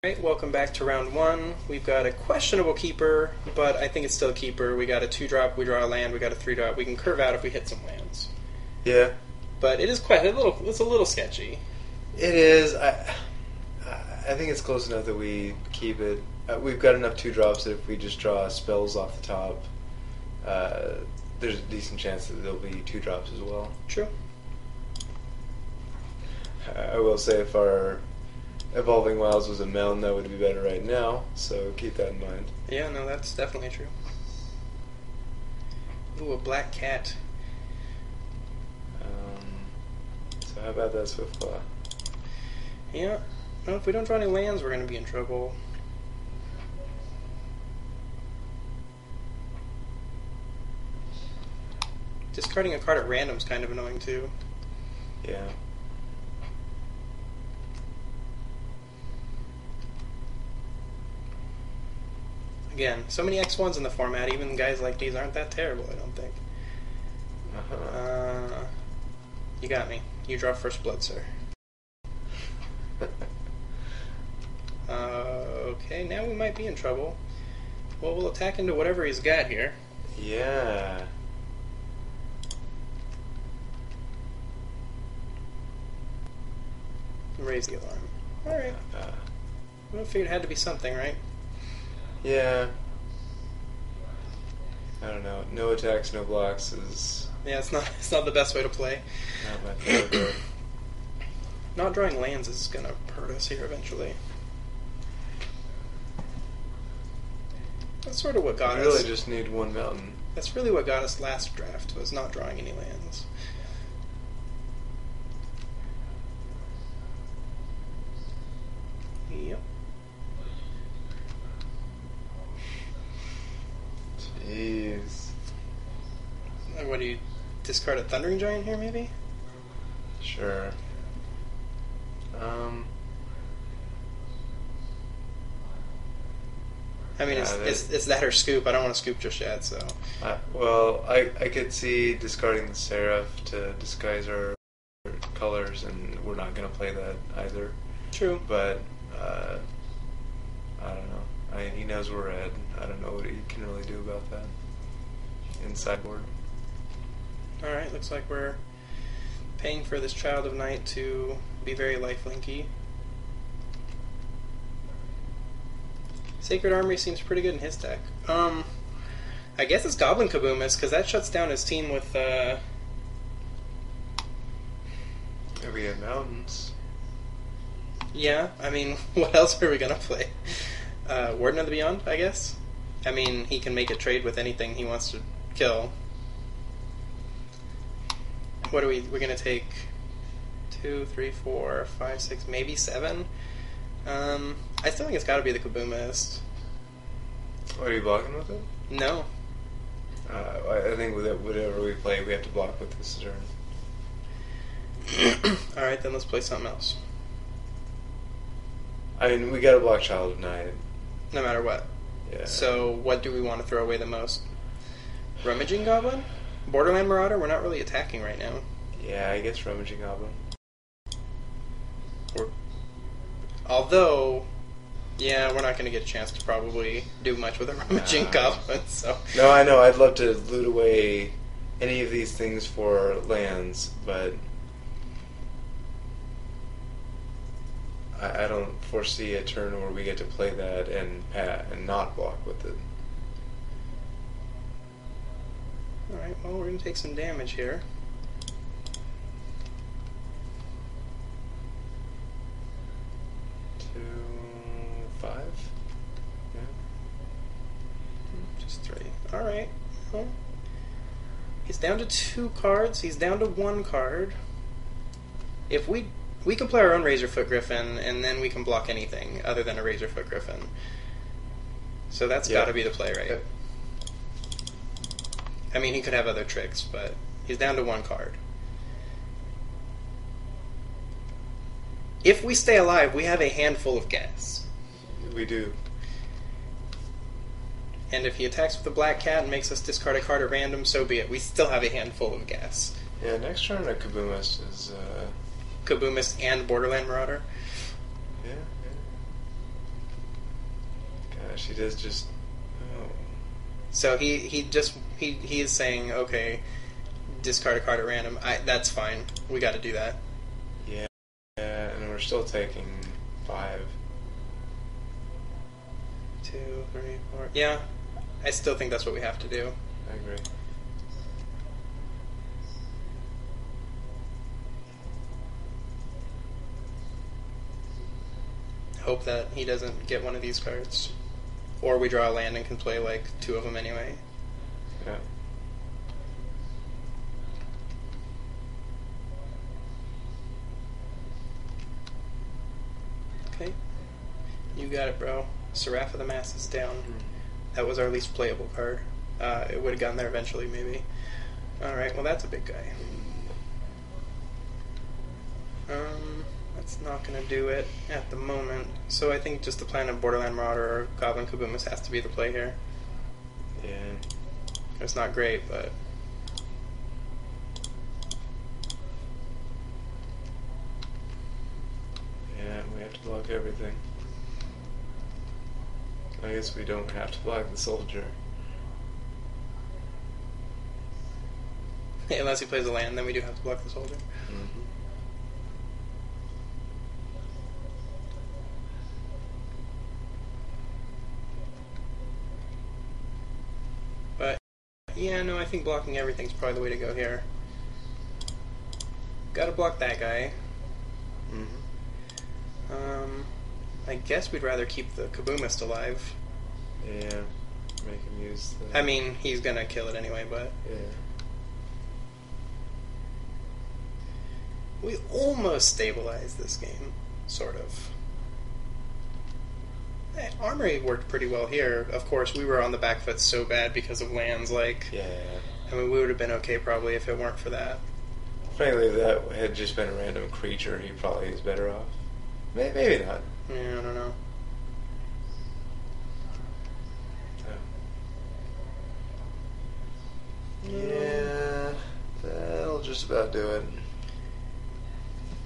Alright, welcome back to round one. We've got a questionable keeper, but I think it's still a keeper. We got a 2-drop, we draw a land, we got a 3-drop. We can curve out if we hit some lands. Yeah. But it is quite a little. It's a little sketchy. It is. I think it's close enough that we keep it. We've got enough 2-drops that if we just draw spells off the top, there's a decent chance that there'll be 2-drops as well. True. I will say if our Evolving Wilds was a mountain, that would be better right now, so keep that in mind. Yeah, no, that's definitely true. Ooh, a black cat. So how about that Swiftclaw? Yeah, well, if we don't draw any lands, we're going to be in trouble. Discarding a card at random is kind of annoying, too. Yeah. Again, so many X1s in the format, even guys like these aren't that terrible, I don't think. You got me. You draw first blood, sir. Okay, now we might be in trouble. Well, we'll attack into whatever he's got here. Yeah. Raise the alarm. Alright. Well, I figured it had to be something, right? Yeah. I don't know. No attacks, no blocks is... Yeah, it's not the best way to play. not my favorite. Not drawing lands is going to hurt us here eventually. That's sort of what got us. We really just need one mountain. That's really what got us last draft, was not drawing any lands. Yep. Jeez. What do you discard a Thundering Giant here, maybe? Sure. I mean, yeah, it's that or scoop. I don't want to scoop just yet, so. Well, I could see discarding the Seraph to disguise our colors, and we're not going to play that either. True. But, I don't know. He knows we're red. I don't know what he can really do about that in sideboard. Alright, looks like we're paying for this Child of Night to be very lifelinky. Sacred Armory seems pretty good in his deck. I guess it's Goblin Kaboomus, because that shuts down his team with, We have mountains. Yeah, I mean, what else are we going to play? Warden of the Beyond, I guess? I mean, he can make a trade with anything he wants to kill. What are we're going to take 2, 3, 4, 5, 6, maybe 7? I still think it's got to be the Kaboomist. What, are you blocking with it? No. I think with it, whatever we play, we have to block with this turn. Alright, then let's play something else. I mean, we gotta block Child of Night. No matter what. Yeah. So, what do we want to throw away the most? Rummaging Goblin? Borderland Marauder? We're not really attacking right now. Yeah, I guess Rummaging Goblin. Although, yeah, we're not going to get a chance to probably do much with a Rummaging Goblin, so... No, I know, I'd love to loot away any of these things for lands, but... I don't foresee a turn where we get to play that and not block with it. Alright, well, we're going to take some damage here. Two, 5? Yeah. Just 3. Alright, well, he's down to 2 cards. He's down to 1 card. If we can play our own Razorfoot Griffin, and then we can block anything other than a Razorfoot Griffin. So that's got to be the play, right? Yep. I mean, he could have other tricks, but he's down to 1 card. If we stay alive, we have a handful of gas. We do. And if he attacks with the Black Cat and makes us discard a card at random, so be it. We still have a handful of gas. Yeah, next turn a Kaboomist is Kaboomist and Borderland Marauder. Yeah. Gosh, he does just... Oh. So he is saying, okay, discard a card at random. That's fine. We got to do that. Yeah, and we're still taking 5. 2, 3, 4. Yeah, I still think that's what we have to do. I agree. Hope that he doesn't get one of these cards. Or we draw a land and can play like 2 of them anyway. Yeah. Okay. You got it, bro. Seraph of the Mass is down. That was our least playable card. It would have gotten there eventually, maybe. Alright, well that's a big guy. That's not going to do it at the moment. So I think just the plan of Borderland Marauder or Goblin Kaboomist has to be the play here. Yeah. It's not great, but... Yeah, we have to block everything. I guess we don't have to block the soldier. Unless he plays a land, then we do have to block the soldier. Mm-hmm. But, yeah, no, I think blocking everything's probably the way to go here. Gotta block that guy. Mm-hmm. I guess we'd rather keep the Kaboomist alive. Yeah, make him use the... I mean, he's gonna kill it anyway, but... Yeah. We almost stabilized this game, sort of. Armory worked pretty well here. Of course, we were on the back foot so bad because of lands, like... Yeah. I mean, we would have been okay probably if it weren't for that. Frankly, if that had just been a random creature, he probably is better off. Maybe not. Yeah, I don't know. Yeah, that'll just about do it.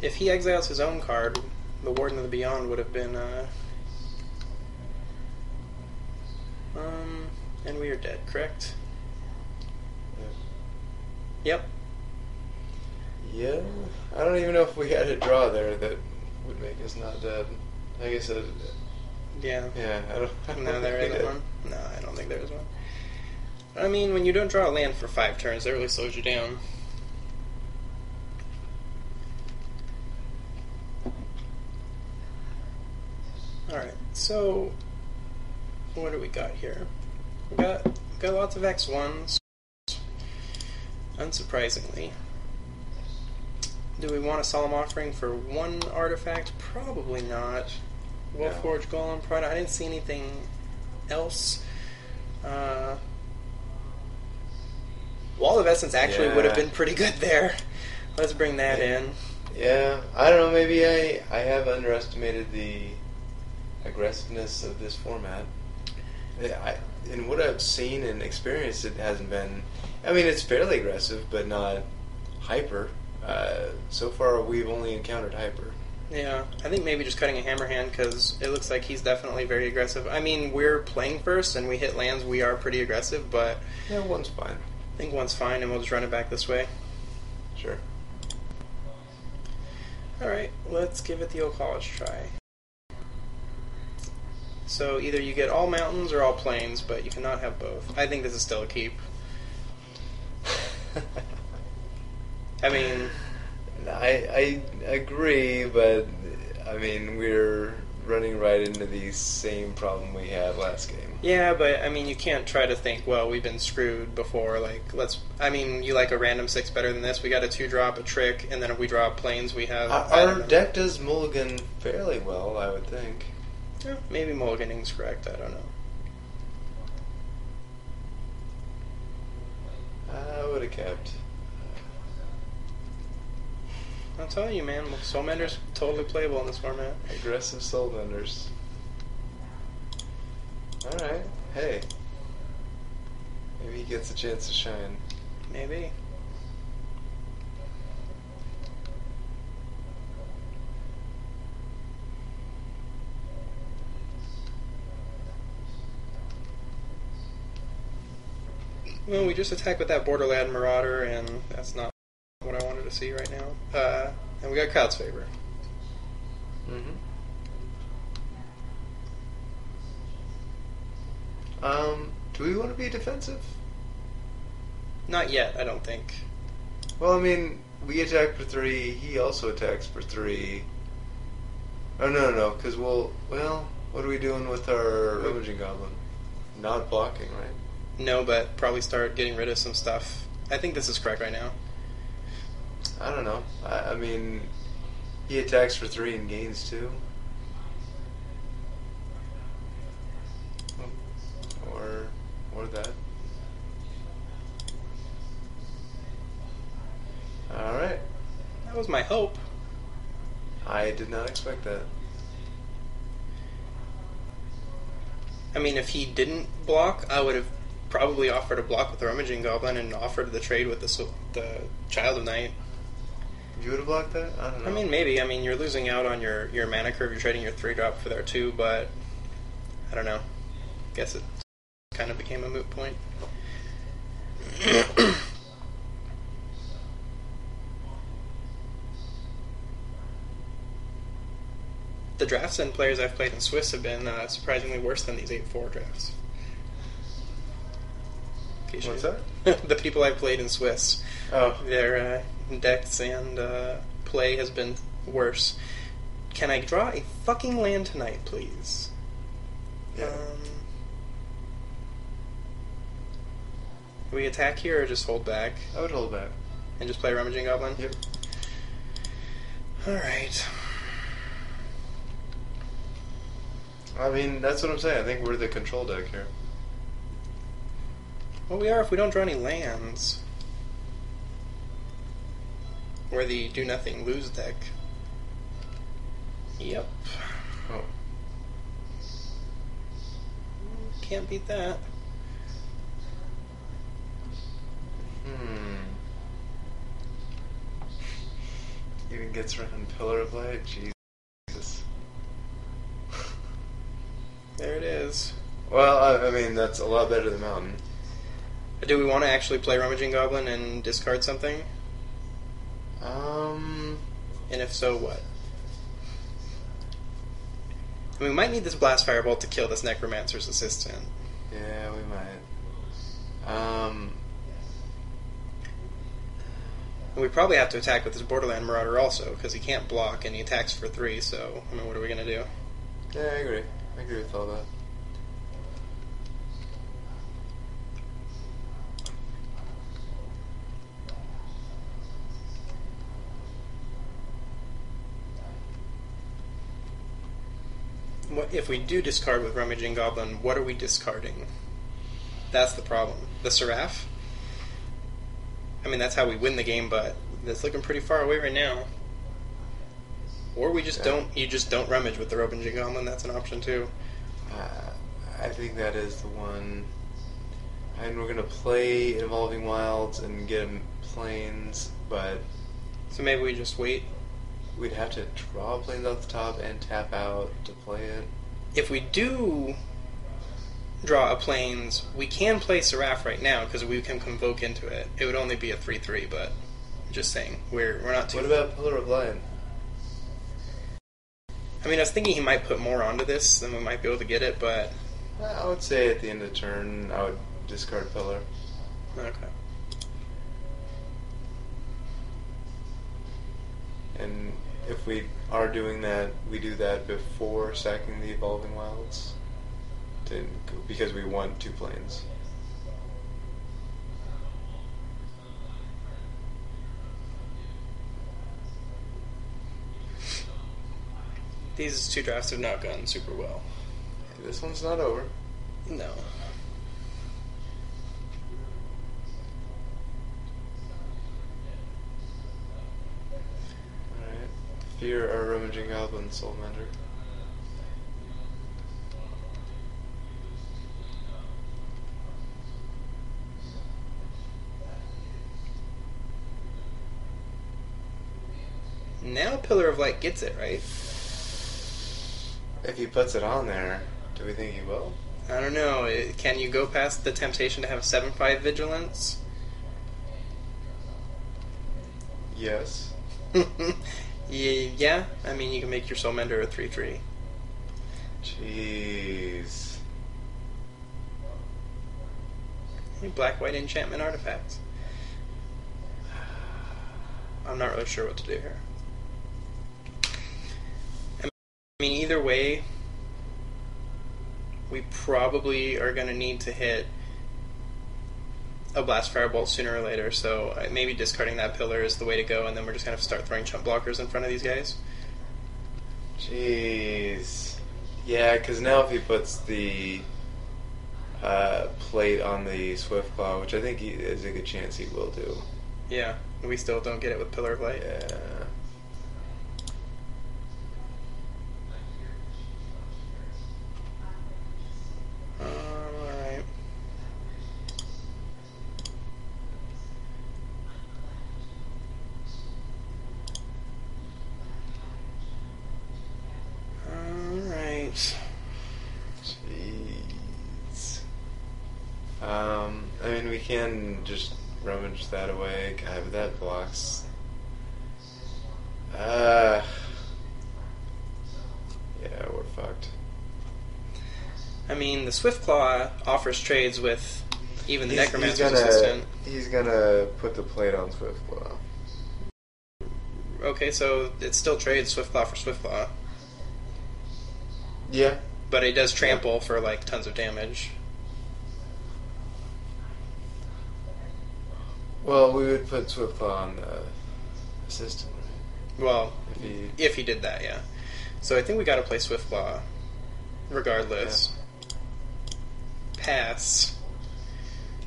If he exiles his own card, the Warden of the Beyond would have been, and we are dead, correct? Yep. Yeah, I don't even know if we had a draw there that would make us not dead. I guess it... Yeah. Yeah, I don't No, there think we isn't did. one. No, I don't think there is one. I mean, when you don't draw a land for 5 turns, that really slows you down. Alright, so what do we got here? We got lots of X1s, unsurprisingly. Do we want a Solemn Offering for 1 artifact? Probably not. Wolfforge Golem product. I didn't see anything else. Wall of Essence actually would have been pretty good there. Let's bring that in. Yeah, I don't know, maybe I have underestimated the aggressiveness of this format. In what I've seen and experienced, it hasn't been... I mean, it's fairly aggressive, but not hyper. So far, we've only encountered hyper. Yeah, I think maybe just cutting a hammer hand, because it looks like he's definitely very aggressive. I mean, we're playing first, and we hit lands, we are pretty aggressive, but... Yeah, 1's fine. I think 1's fine, and we'll just run it back this way. Sure. Alright, let's give it the old college try. So either you get all mountains or all plains, but you cannot have both. I think this is still a keep. I mean... I agree, but I mean, we're running right into the same problem we had last game. Yeah, but I mean, you can't try to think, well, we've been screwed before, like, I mean, you like a random 6 better than this, we got a 2-drop, a trick, and then if we draw plains, we have... Our deck does mulligan fairly well, I would think. Yeah, maybe mulliganing's correct, I don't know. I would have kept. I'll tell you, man, Soulmender's totally playable in this format. Aggressive Soulmenders. Alright, hey. Maybe he gets a chance to shine. Maybe. Well, we just attack with that Borderland Marauder, and that's not what I wanted to see right now. And we got Crowd's Favor. Mm-hmm. Do we want to be defensive? Not yet, I don't think. Well, I mean, we attack for 3, he also attacks for 3. Oh, no, because well, what are we doing with our Rummaging Goblin? Not blocking, right? No, but probably start getting rid of some stuff. I think this is correct right now. I don't know. I mean, he attacks for 3 and gains 2. Or that. Alright. That was my hope. I did not expect that. I mean, if he didn't block, I would have probably offered a block with the Rummaging Goblin and offered the trade with the Child of Night. You would have blocked that? I don't know. I mean, maybe. I mean, you're losing out on your mana curve. You're trading your 3-drop for their 2, but I don't know. Guess it kind of became a moot point. The drafts and players I've played in Swiss have been surprisingly worse than these 8-4 drafts. What's that? The people I've played in Swiss. Oh. Their decks and play has been worse. Can I draw a fucking land tonight, please? Yeah. Do we attack here or just hold back? I would hold back. And just play Rummaging Goblin? Yep. Alright. I mean, that's what I'm saying. I think we're the control deck here. Well, we are if we don't draw any lands. We're the do-nothing lose deck. Yep. Oh. Can't beat that. Even gets around Pillar of Light? Jesus. There it is. Well, I mean, that's a lot better than Mountain. Do we want to actually play Rummaging Goblin and discard something? And if so, what? I mean, we might need this Blast Firebolt to kill this Necromancer's Assistant. Yeah, we might. And we probably have to attack with this Borderland Marauder also, because he can't block and he attacks for 3, so, I mean, what are we going to do? Yeah, I agree. I agree with all that. What if we do discard with Rummaging Goblin, what are we discarding? That's the problem. The Seraph? I mean, that's how we win the game, but it's looking pretty far away right now. Or we just don't, you just don't rummage with the Rummaging Goblin, that's an option too. I think that is the one. And we're going to play Evolving Wilds and get him Plains, but... So maybe we just wait. We'd have to draw Plains off the top and tap out to play it. If we do draw a Plains, we can play Seraph right now, because we can convoke into it. It would only be a 3/3, but just saying, we're not too... What about Pillar of Light? I mean, I was thinking he might put more onto this, then we might be able to get it, but... I would say at the end of the turn, I would discard Pillar. Okay. And if we are doing that, we do that before sacking the Evolving Wilds, because we want 2 Plains. These 2 drafts have not gone super well. This one's not over. No. Alright. Fear our Rummaging Goblin, Soulmender. Now Pillar of Light gets it, right? If he puts it on there, do we think he will? I don't know. Can you go past the temptation to have a 7/5 vigilance? Yes. Yeah. I mean, you can make your Soul Mender a 3/3. Jeez. Black-white enchantment artifacts. I'm not really sure what to do here. I mean, either way, we probably are going to need to hit a Blast Firebolt sooner or later, so maybe discarding that pillar is the way to go, and then we're just going to start throwing chump blockers in front of these guys. Jeez. Yeah, because now if he puts the plate on the Swiftclaw, which I think is a good chance he will do. Yeah, we still don't get it with Pillar of Light. Yeah. Alright. Alright. Jeez. I mean, we can just rummage that away. God, but that blocks. Yeah, we're fucked. I mean, the Swiftclaw offers trades with even the Necromancer's gonna, Assistant. He's gonna put the plate on Swiftclaw. Okay, so it still trades Swiftclaw for Swiftclaw. Yeah. But it does trample for, like, tons of damage. Well, we would put Swiftclaw on the Assistant, right? Well, if he did that, yeah. So I think we gotta play Swiftclaw regardless. Yeah. Pass.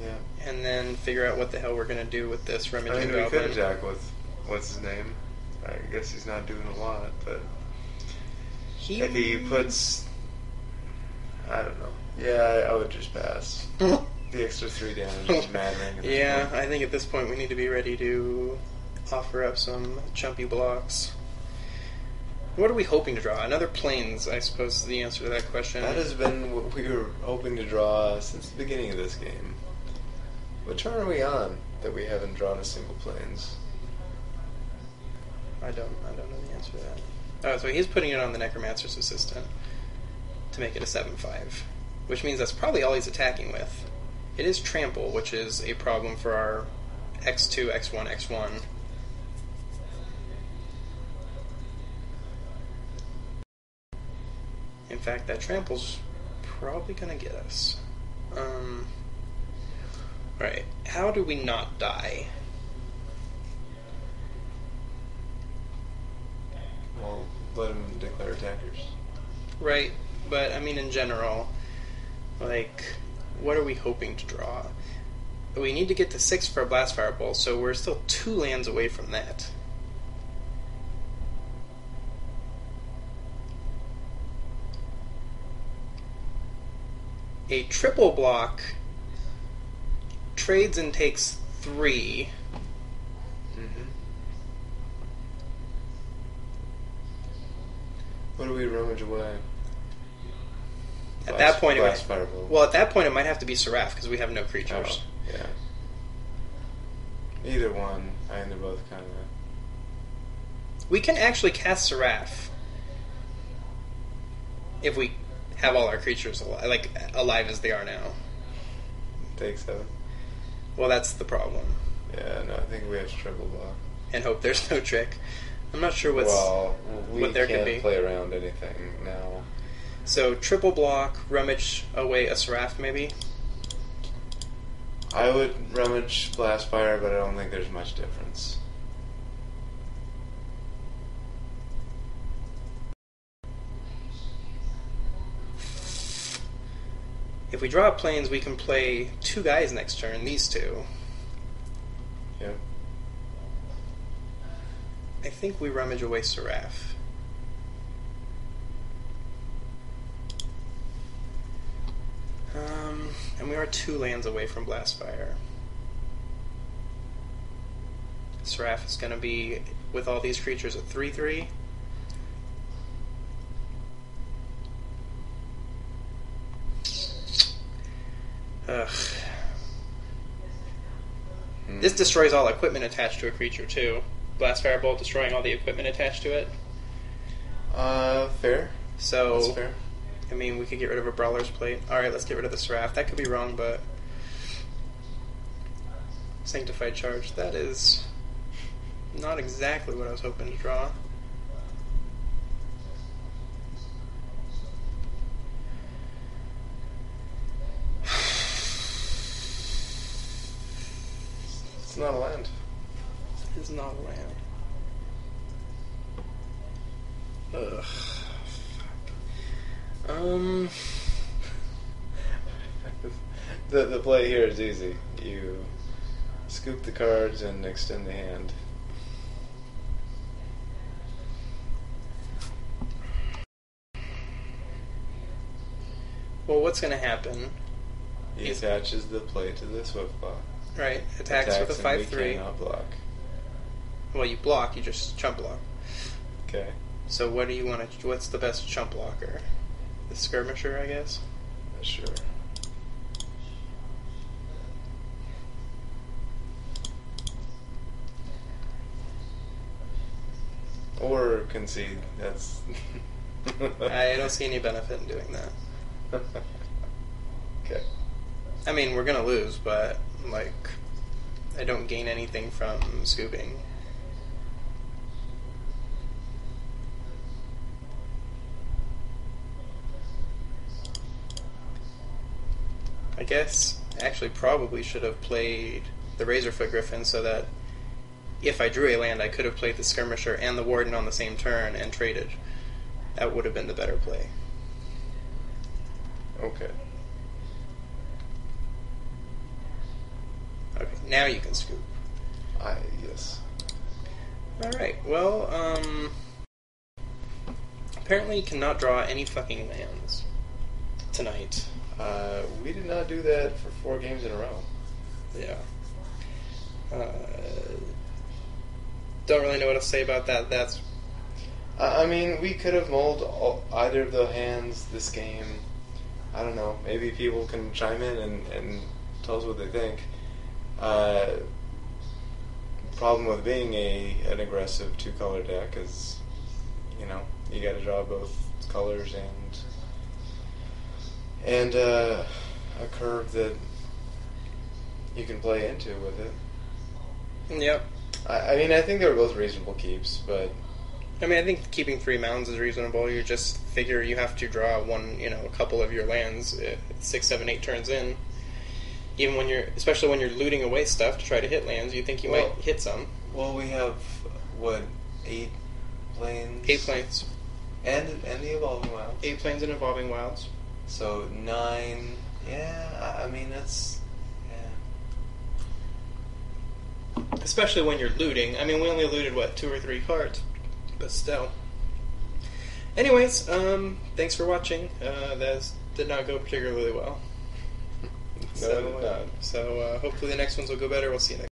Yeah. And then figure out what the hell we're gonna do with this Rummaging I mean, we Goblin. could attack with, what's his name? I guess he's not doing a lot, but if he puts, I don't know. Yeah, I would just pass. The extra 3 damage is mattering. Yeah, I think at this point we need to be ready to offer up some chumpy blocks. What are we hoping to draw? Another Plains, I suppose, is the answer to that question. That has been what we were hoping to draw since the beginning of this game. What turn are we on that we haven't drawn a single Plains? I don't know the answer to that. Oh, so he's putting it on the Necromancer's Assistant to make it a 7/5, which means that's probably all he's attacking with. It is Trample, which is a problem for our X2, X1, X1. In fact, that Trample's probably going to get us. Right. How do we not die? Well, let him declare attackers. Right, but I mean in general, like, what are we hoping to draw? We need to get to 6 for a Blast Firebolt, so we're still 2 lands away from that. A triple block trades and takes 3. What do we rummage away? At that point, it Firebolt. might have to be Seraph because we have no creatures. Oh, yeah. Either one. I mean, they're both kind of. We can actually cast Seraph if we have all our creatures alive as they are now. Take 7. Well, that's the problem. Yeah, no, I think we have to triple block. And hope there's no trick. I'm not sure what there could be. We can't play around anything now. So triple block, rummage away a Seraph, maybe. I would rummage Blast Fire, but I don't think there's much difference. If we draw Plains, we can play 2 guys next turn. These 2. Yep. I think we rummage away Seraph. And we are 2 lands away from Blastfire. Seraph is going to be, with all these creatures, a 3/3. Ugh. This destroys all equipment attached to a creature, too. Blast Firebolt destroying all the equipment attached to it. Fair. So, That's fair. I mean, we could get rid of a Brawler's Plate. Alright, let's get rid of this Raft. That could be wrong, but... Sanctified Charge. That is not exactly what I was hoping to draw. It's not a land. It's not a land. Ugh. Fuck. The play here is easy. You scoop the cards and extend the hand. Well, what's going to happen? He attaches the play to the Swift Claw. Right, attacks with a 5/3. We cannot block. Well, you block, you just chump block. Okay. So what do you want to... What's the best chump blocker? The Skirmisher, I guess? Sure. Or concede. That's... I don't see any benefit in doing that. Okay. I mean, we're gonna lose, but, like, I don't gain anything from scooping. I guess I actually probably should have played the Razorfoot Griffin so that if I drew a land, I could have played the Skirmisher and the Warden on the same turn and traded. That would have been the better play. Okay. Okay, now you can scoop. Yes. Alright, well, apparently you cannot draw any fucking lands tonight. We did not do that for 4 games in a row. Yeah. Don't really know what to say about that. That's... I mean, we could have mulled either of the hands this game. I don't know. Maybe people can chime in and tell us what they think. Problem with being an aggressive 2-color deck is, you know, you got to draw both colors and a curve that you can play into with it. Yep. I mean, I think they were both reasonable keeps, but... I mean, I think keeping 3 mounds is reasonable. You just figure you have to draw a couple of your lands 6, 7, 8 turns in. Even when especially when you're looting away stuff to try to hit lands, you think you might hit some. Well, we have, 8 planes? 8 planes. And the Evolving Wilds. 8 planes and Evolving Wilds. So 9, I mean, that's... Especially when you're looting. I mean, we only looted, 2 or 3 cards? But still. Anyways, thanks for watching. That did not go particularly well. No, it did not. So hopefully the next ones will go better. We'll see you next time.